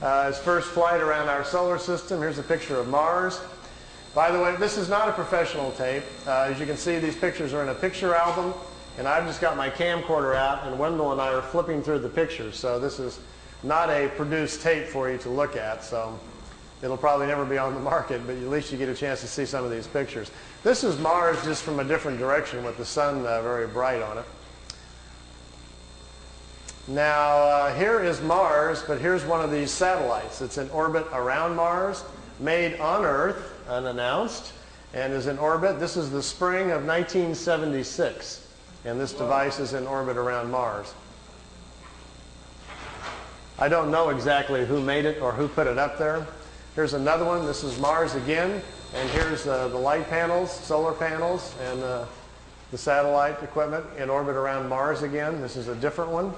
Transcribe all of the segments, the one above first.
His first flight around our solar system. Here's a picture of Mars. By the way, this is not a professional tape. As you can see, these pictures are in a picture album, and I've just got my camcorder out, and Wendell and I are flipping through the pictures. So this is not a produced tape for you to look at. So it'll probably never be on the market, but at least you get a chance to see some of these pictures. This is Mars just from a different direction with the sun very bright on it. Now, here is Mars, but here's one of these satellites. It's in orbit around Mars, made on Earth, unannounced, and is in orbit. This is the spring of 1976, and this device is in orbit around Mars. I don't know exactly who made it or who put it up there. Here's another one. This is Mars again, and here's the light panels, solar panels, and the satellite equipment in orbit around Mars again. This is a different one.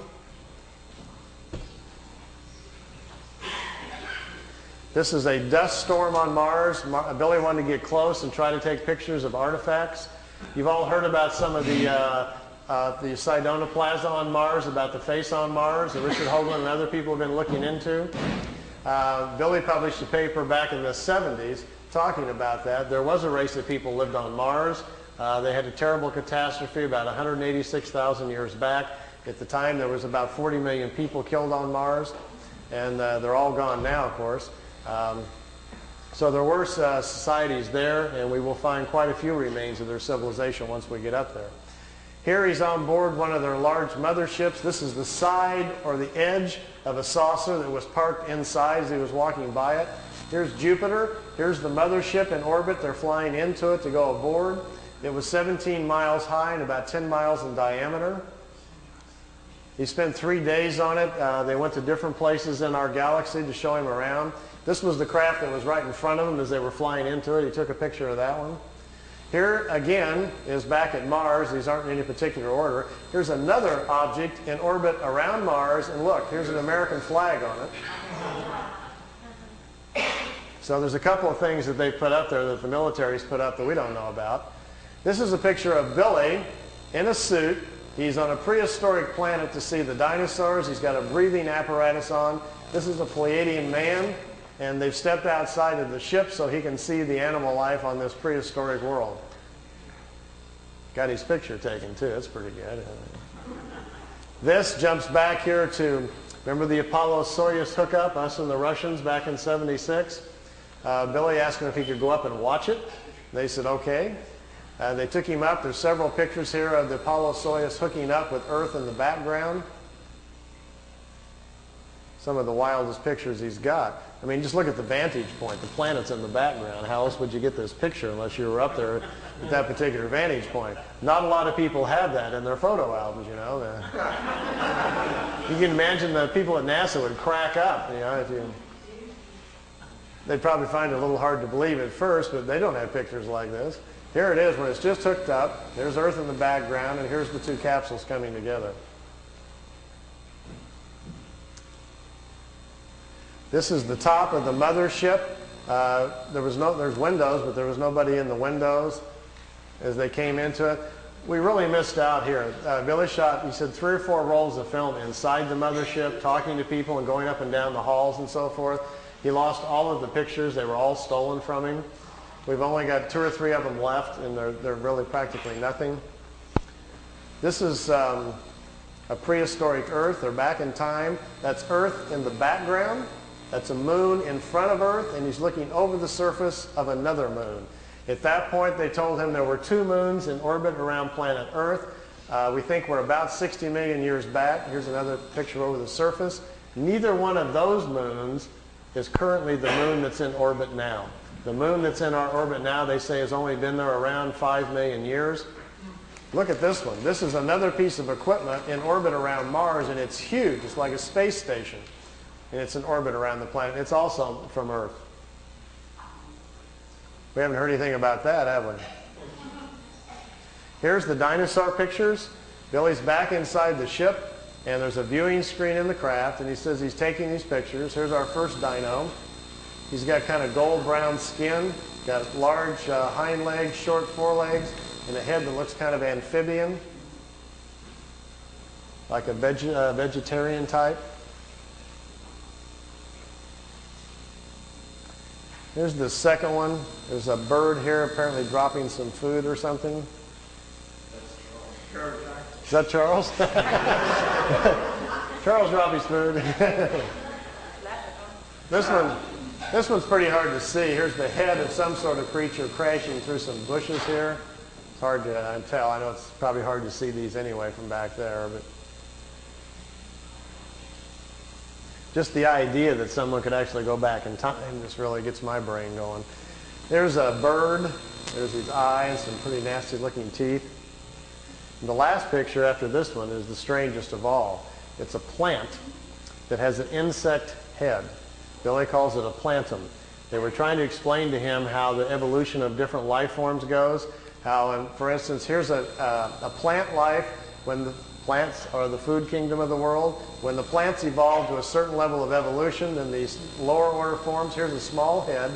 This is a dust storm on Mars. Billy wanted to get close and try to take pictures of artifacts. You've all heard about some of the Sidonoplasma on Mars, about the face on Mars, that Richard Hoagland and other people have been looking into. Billy published a paper back in the 70s talking about that. There was a race of people lived on Mars. They had a terrible catastrophe about 186,000 years back. At the time, there was about 40 million people killed on Mars, and they're all gone now, of course. So there were societies there, and we will find quite a few remains of their civilization once we get up there. Here he's on board one of their large motherships. This is the side or the edge of a saucer that was parked inside as he was walking by it. Here's Jupiter. Here's the mothership in orbit. They're flying into it to go aboard. It was 17 miles high and about 10 miles in diameter. He spent 3 days on it. They went to different places in our galaxy to show him around. This was the craft that was right in front of them as they were flying into it. He took a picture of that one. Here, again, is back at Mars. These aren't in any particular order. Here's another object in orbit around Mars. And look, here's an American flag on it. So there's a couple of things that they put up there that the military's put up that we don't know about. This is a picture of Billy in a suit. He's on a prehistoric planet to see the dinosaurs. He's got a breathing apparatus on. This is a Pleiadian man, and they've stepped outside of the ship so he can see the animal life on this prehistoric world. Got his picture taken too. That's pretty good. This jumps back here to, remember the Apollo-Soyuz hookup, us and the Russians back in '76? Billy asked him if he could go up and watch it. They said, okay. They took him up. There's several pictures here of the Apollo-Soyuz hooking up with Earth in the background. Some of the wildest pictures he's got. I mean, just look at the vantage point. The planet's in the background. How else would you get this picture unless you were up there at that particular vantage point? Not a lot of people have that in their photo albums, you know. You can imagine the people at NASA would crack up, you know, they'd probably find it a little hard to believe at first, but they don't have pictures like this. Here it is when it's just hooked up. There's Earth in the background, and here's the two capsules coming together. This is the top of the mothership. There's windows, but there was nobody in the windows as they came into it. We really missed out here. Billy shot, he said, 3 or 4 rolls of film inside the mothership, talking to people and going up and down the halls and so forth. He lost all of the pictures. They were all stolen from him. We've only got 2 or 3 of them left, and they're really practically nothing. This is a prehistoric Earth. They're back in time. That's Earth in the background. That's a moon in front of Earth, and he's looking over the surface of another moon. At that point, they told him there were 2 moons in orbit around planet Earth. We think we're about 60 million years back. Here's another picture over the surface. Neither one of those moons is currently the moon that's in orbit now. The moon that's in our orbit now, they say, has only been there around 5 million years. Look at this one. This is another piece of equipment in orbit around Mars, and it's huge. It's like a space station. And it's in orbit around the planet. It's also from Earth. We haven't heard anything about that, have we? Here's the dinosaur pictures. Billy's back inside the ship, and there's a viewing screen in the craft, and he says he's taking these pictures. Here's our first dino. He's got kind of gold-brown skin, got large hind legs, short forelegs, and a head that looks kind of amphibian, like a vegetarian type. Here's the second one. There's a bird here apparently dropping some food or something. Is that Charles? Charles dropped his food. This one's pretty hard to see. Here's the head of some sort of creature crashing through some bushes here. It's hard to tell. I know it's probably hard to see these anyway from back there, but just the idea that someone could actually go back in time just really gets my brain going. There's a bird. There's these eyes, some pretty nasty looking teeth. And the last picture after this one is the strangest of all. It's a plant that has an insect head. Billy calls it a plantum. They were trying to explain to him how the evolution of different life forms goes. How, for instance, here's a plant life when the plants are the food kingdom of the world. When the plants evolve to a certain level of evolution, then these lower order forms, here's a small head,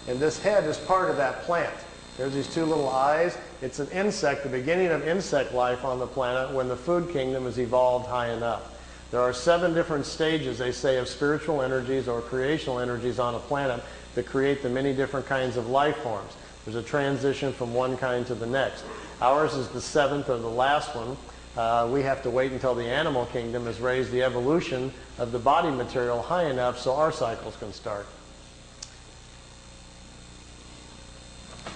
and this head is part of that plant. There's these two little eyes. It's an insect, the beginning of insect life on the planet when the food kingdom has evolved high enough. There are 7 different stages, they say, of spiritual energies or creational energies on a planet that create the many different kinds of life forms. There's a transition from one kind to the next. Ours is the 7th or the last one. We have to wait until the animal kingdom has raised the evolution of the body material high enough so our cycles can start.